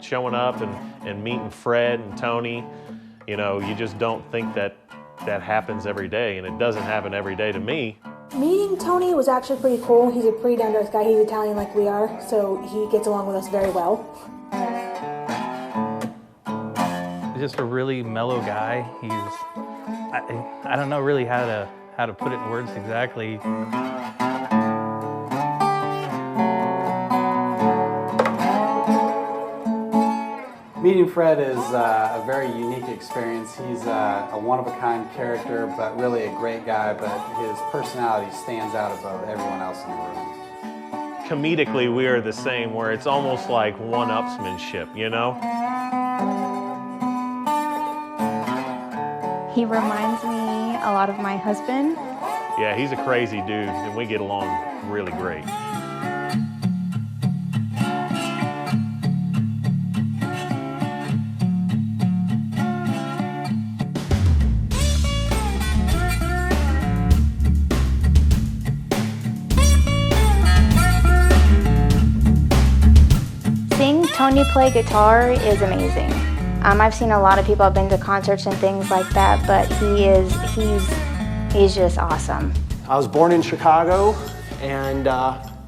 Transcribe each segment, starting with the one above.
Showing up and meeting Fred and Tony, you know, you just don't think that that happens every day, and it doesn't happen every day to me. Meeting Tony was actually pretty cool. He's a pretty down-to-earth guy. He's Italian like we are, so he gets along with us very well. Just a really mellow guy. I don't know really how to put it in words exactly. Meeting Fred is a very unique experience. He's a one-of-a-kind character, but really a great guy, but his personality stands out above everyone else in the room. Comedically, we are the same, where it's almost like one-upsmanship, you know? He reminds me a lot of my husband. Yeah, he's a crazy dude, and we get along really great. Seeing Tony play guitar is amazing. I've seen a lot of people, I've been to concerts and things like that, but he's just awesome. I was born in Chicago and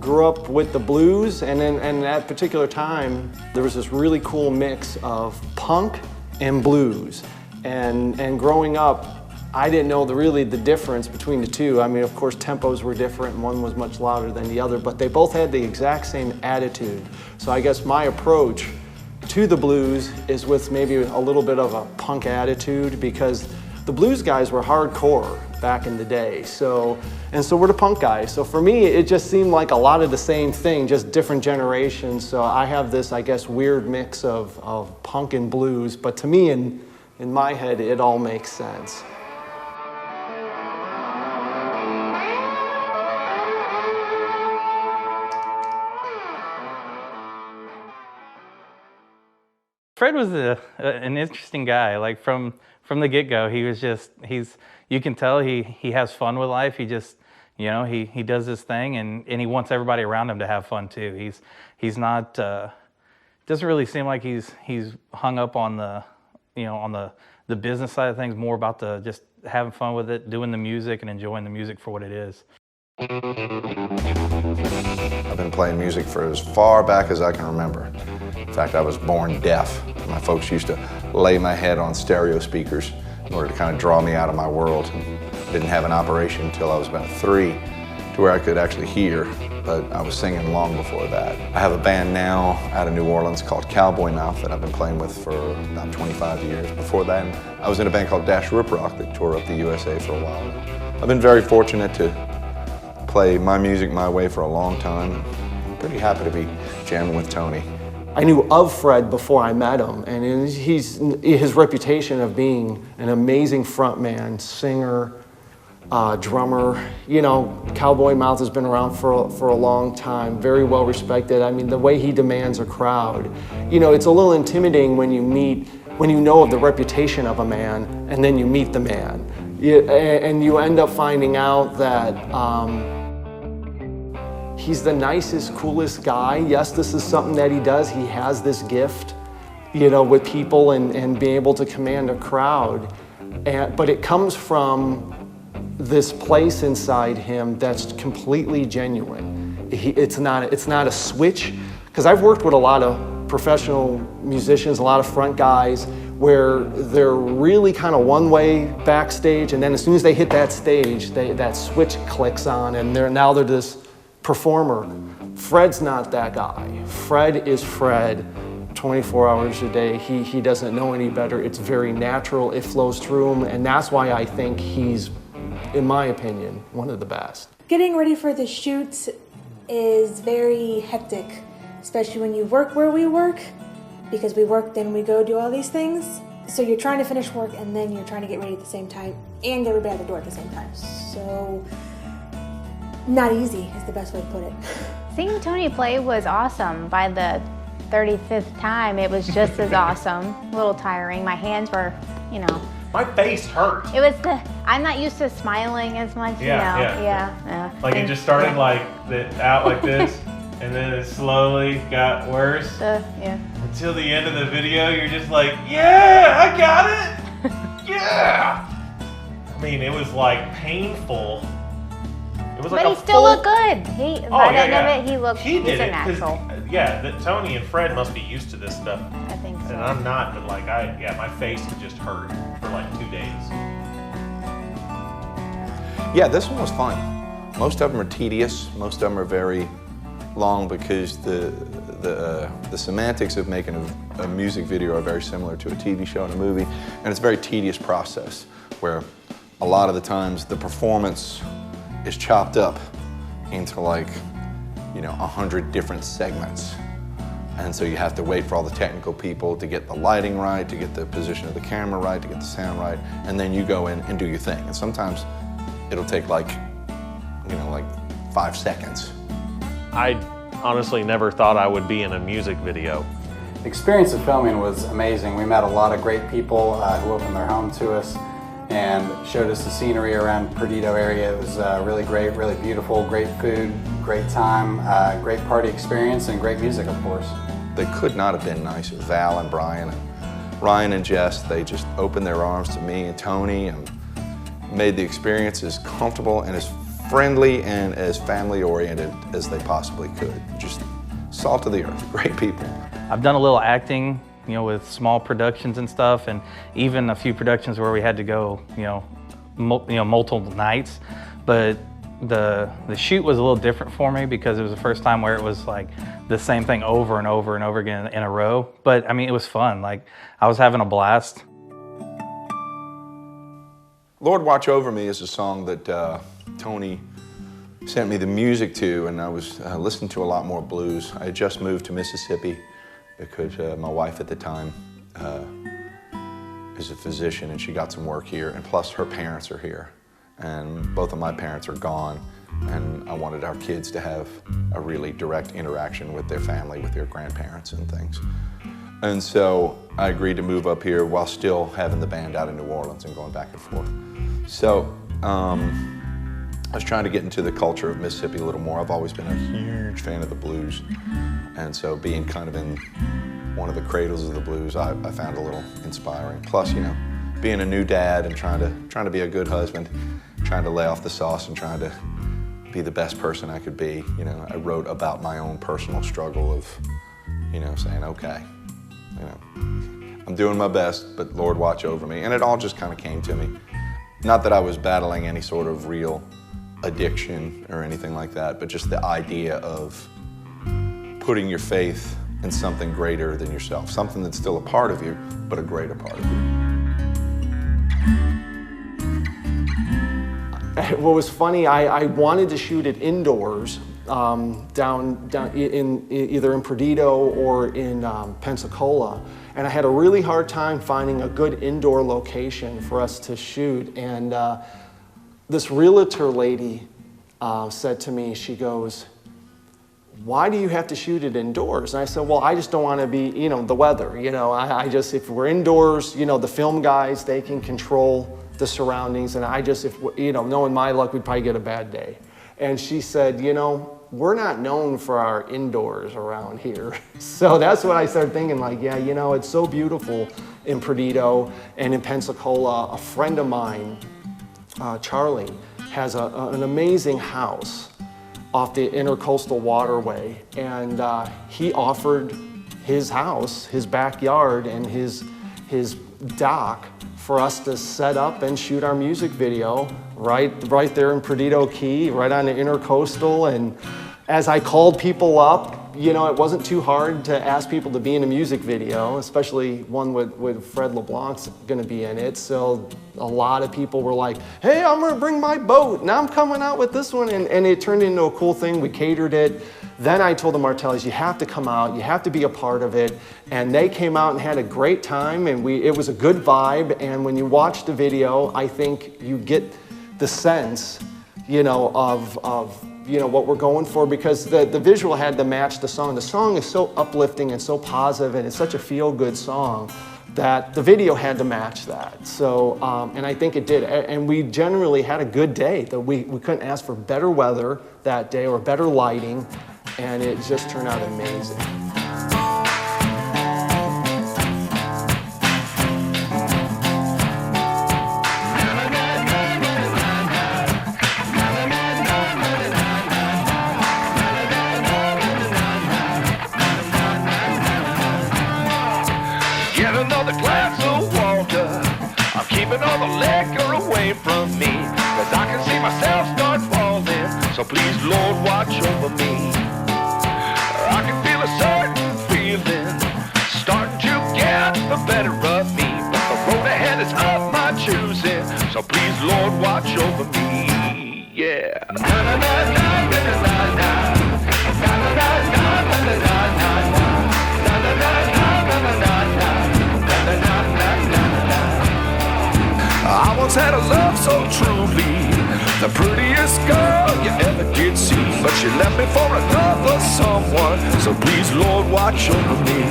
grew up with the blues, and at that particular time there was this really cool mix of punk and blues. And growing up, I didn't know really the difference between the two. I mean, of course, tempos were different and one was much louder than the other, but they both had the exact same attitude. So I guess my approach to the blues is with maybe a little bit of a punk attitude, because the blues guys were hardcore back in the day. So were the punk guys. So for me, it just seemed like a lot of the same thing, just different generations. So I have this, I guess, weird mix of punk and blues, but to me, in my head, it all makes sense. Fred was an interesting guy. Like from the get-go, he was just, you can tell he has fun with life. He just, you know, he does his thing, and he wants everybody around him to have fun too. He's not, doesn't really seem like he's hung up on the, you know, on the business side of things, more about the just having fun with it, doing the music and enjoying the music for what it is. I've been playing music for as far back as I can remember. In fact, I was born deaf. My folks used to lay my head on stereo speakers in order to kind of draw me out of my world. Didn't have an operation until I was about 3 to where I could actually hear, but I was singing long before that. I have a band now out of New Orleans called Cowboy Mouth that I've been playing with for about 25 years. Before that, I was in a band called Dash Rip Rock that toured up the USA for a while. I've been very fortunate to play my music my way for a long time. I'm pretty happy to be jamming with Tony. I knew of Fred before I met him, and his reputation of being an amazing frontman, singer, drummer. You know, Cowboy Mouth has been around for a long time, very well respected. I mean, the way he demands a crowd, you know, it's a little intimidating when you know of the reputation of a man, and then you meet the man. And you end up finding out that he's the nicest, coolest guy. Yes, this is something that he does. He has this gift, you know, with people and being able to command a crowd. But it comes from this place inside him that's completely genuine. It's not a switch, because I've worked with a lot of professional musicians, a lot of front guys, where they're really kind of one way backstage, and then as soon as they hit that stage, that switch clicks on, and they're this performer. Fred's not that guy. Fred is Fred 24 hours a day. He doesn't know any better. It's very natural. It flows through him, and that's why I think he's, in my opinion, one of the best. Getting ready for the shoot is very hectic, especially when you work where we work, because we work, then we go do all these things. So you're trying to finish work, and then you're trying to get ready at the same time, and get everybody out the door at the same time. So, not easy is the best way to put it. Seeing Tony play was awesome. By the 35th time, it was just as awesome. A little tiring. My hands were, you know, my face hurt. It was I'm not used to smiling as much, Yeah, you know. yeah. Like it just started like out like this, and then it slowly got worse. Yeah. Until the end of the video, you're just like, yeah, I got it. Yeah. I mean, it was like painful. It was like But he still looked good. By the end of it, he looked, he's a natural. Yeah, Tony and Fred must be used to this stuff. I think so. And I'm not, but like my face would just hurt for like 2 days. Yeah, this one was fun. Most of them are tedious. Most of them are very long because the semantics of making a music video are very similar to a TV show and a movie, and it's a very tedious process where a lot of the times the performance is chopped up into like, 100 different segments. And so you have to wait for all the technical people to get the lighting right, to get the position of the camera right, to get the sound right, and then you go in and do your thing. And sometimes it'll take like 5 seconds. I honestly never thought I would be in a music video. The experience of filming was amazing. We met a lot of great people who opened their home to us and showed us the scenery around Perdido area. It was really great, really beautiful, great food, great time, great party experience, and great music, of course. They could not have been nicer. Val and Brian, Ryan and Jess, they just opened their arms to me and Tony and made the experience as comfortable and as friendly and as family-oriented as they possibly could. Just salt of the earth, great people. I've done a little acting, with small productions and stuff, and even a few productions where we had to go, multiple nights. But the shoot was a little different for me because it was the first time where it was like the same thing over and over and over again in a row. But I mean, it was fun. Like I was having a blast. Lord Watch Over Me is a song that Tony sent me the music to, and I was listening to a lot more blues. I had just moved to Mississippi because my wife at the time is a physician and she got some work here, and plus her parents are here. And both of my parents are gone, and I wanted our kids to have a really direct interaction with their family, with their grandparents and things. And so I agreed to move up here while still having the band out in New Orleans and going back and forth. So I was trying to get into the culture of Mississippi a little more. I've always been a huge fan of the blues. And so being kind of in one of the cradles of the blues, I found a little inspiring. Plus, being a new dad and trying to be a good husband, trying to lay off the sauce and trying to be the best person I could be. I wrote about my own personal struggle of, saying, okay, I'm doing my best, but Lord watch over me. And it all just kind of came to me. Not that I was battling any sort of real addiction or anything like that, but just the idea of putting your faith in something greater than yourself, something that's still a part of you, but a greater part of you. What was funny, I wanted to shoot it indoors, down in either in Perdido or in Pensacola, and I had a really hard time finding a good indoor location for us to shoot. And this realtor lady said to me, she goes, "Why do you have to shoot it indoors?" And I said, "Well, I just don't want to be, the weather. I just, if we're indoors, the film guys, they can control the surroundings, and I just, if knowing my luck, we'd probably get a bad day." And she said, "We're not known for our indoors around here." So that's what I started thinking, like, yeah, it's so beautiful in Perdido and in Pensacola. A friend of mine, Charlie, has an amazing house off the Intercoastal Waterway, and he offered his house, his backyard, and his dock for us to set up and shoot our music video right there in Perdido Key, right on the Intercoastal. And as I called people up, it wasn't too hard to ask people to be in a music video, especially one with Fred LeBlanc's gonna be in it. So a lot of people were like, "Hey, I'm gonna bring my boat, and I'm coming out with this one." And it turned into a cool thing. We catered it. Then I told the Martellis, "You have to come out, you have to be a part of it." And they came out and had a great time, and it was a good vibe. And when you watch the video, I think you get the sense, of what we're going for, because the visual had to match the song. The song is so uplifting and so positive, and it's such a feel-good song that the video had to match that. So, and I think it did. And we generally had a good day. We couldn't ask for better weather that day or better lighting, and it just turned out amazing. Get another glass of water. I'm keeping all the liquor away from me, 'cause I can see myself start falling. So please, Lord, watch over me. I can feel a certain feeling starting to get the better of me, but the road ahead is of my choosing. So please, Lord, watch over me. Yeah. Na na na na na na na na. Na na na na na na na na. Na na na na na na na na. I once had a love so truly, the prettiest girl you ever did see, but she left me for another someone. So please, Lord, watch over me.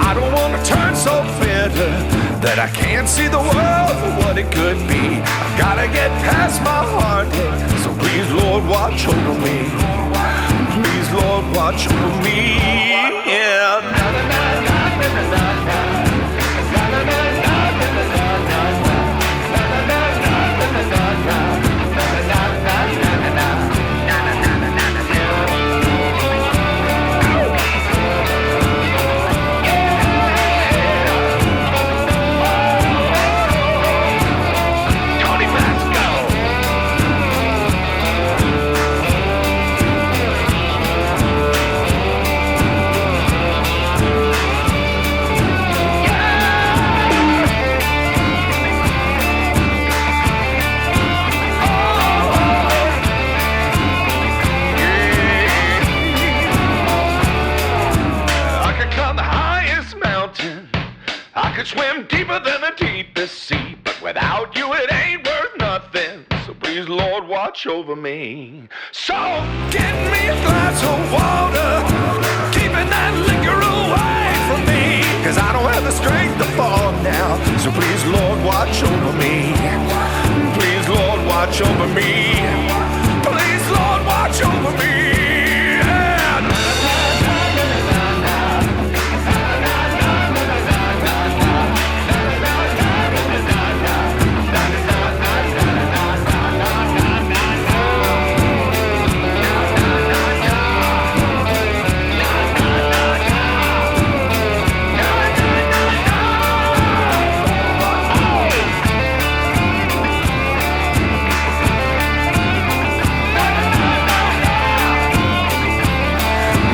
I don't want to turn so bitter that I can't see the world for what it could be. I've got to get past my heartache. So please, Lord, watch over me. Please, Lord, watch over me. Yeah. Na, na, na, na, na, na, na, na. Na, na, na, na, na, na, na, na. Na, na, na, na, na, na, na, na. Na, na, na, na, na, na, na. Na, na, na, na, na, na, na. Tony, let's go. I could climb the highest mountain, I could swim deeper than the deepest sea, but without you it ain't worth nothing. So please, Lord, watch over me. So get me a glass of water, keeping that liquor away from me, 'cause I don't have the strength to fall now. So please, Lord, watch over me. Please, Lord, watch over me. Please, Lord, watch over me. Yeah.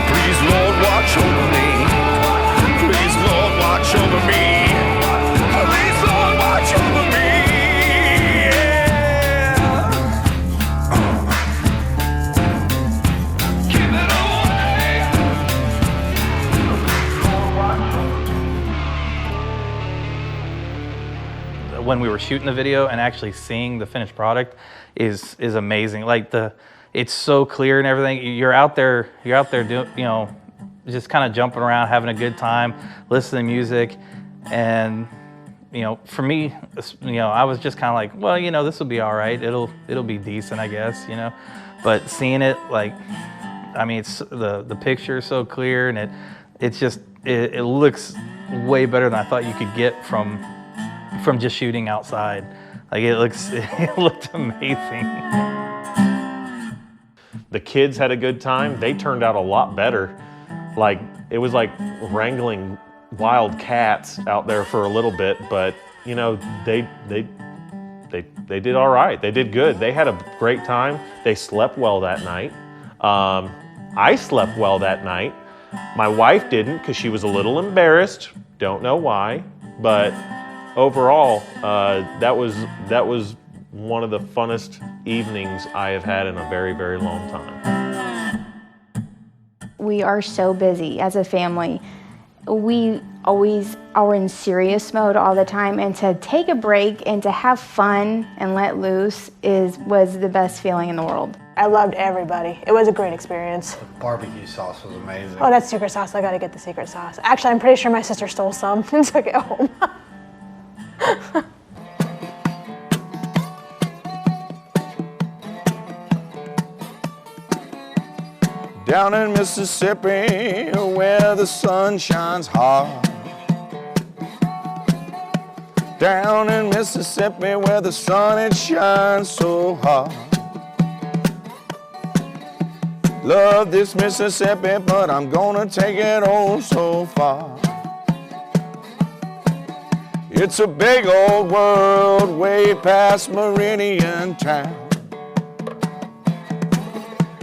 Please, Lord, watch over me. Please, Lord, watch over me. Please, Lord, watch over me. Yeah. Give it away. When we were shooting the video and actually seeing the finished product is amazing. Like it's so clear and everything. You're out there doing, just kind of jumping around, having a good time, listening to music, and for me, I was just kind of like, well, this will be all right. It'll be decent, I guess, But seeing it, it's the picture is so clear, and it looks way better than I thought you could get from just shooting outside. It looked amazing. The kids had a good time. They turned out a lot better. It was like wrangling wild cats out there for a little bit, but they did all right. They did good. They had a great time. They slept well that night. I slept well that night. My wife didn't because she was a little embarrassed. Don't know why, but overall, that was one of the funnest evenings I have had in a very, very long time. We are so busy as a family. we always are in serious mode all the time, and to take a break and to have fun and let loose was the best feeling in the world. I loved everybody. It was a great experience. The barbecue sauce was amazing. Oh, that's secret sauce. I gotta get the secret sauce. Actually, I'm pretty sure my sister stole some and took it home. Down in Mississippi, where the sun shines hard. Down in Mississippi, where the sun it shines so hard. Love this Mississippi, but I'm gonna take it oh so far. It's a big old world way past Meridian town.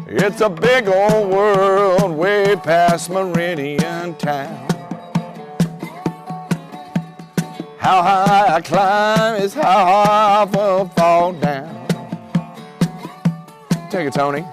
It's a big old world way past Meridian town. How high I climb is how high I will fall down. Take it, Tony.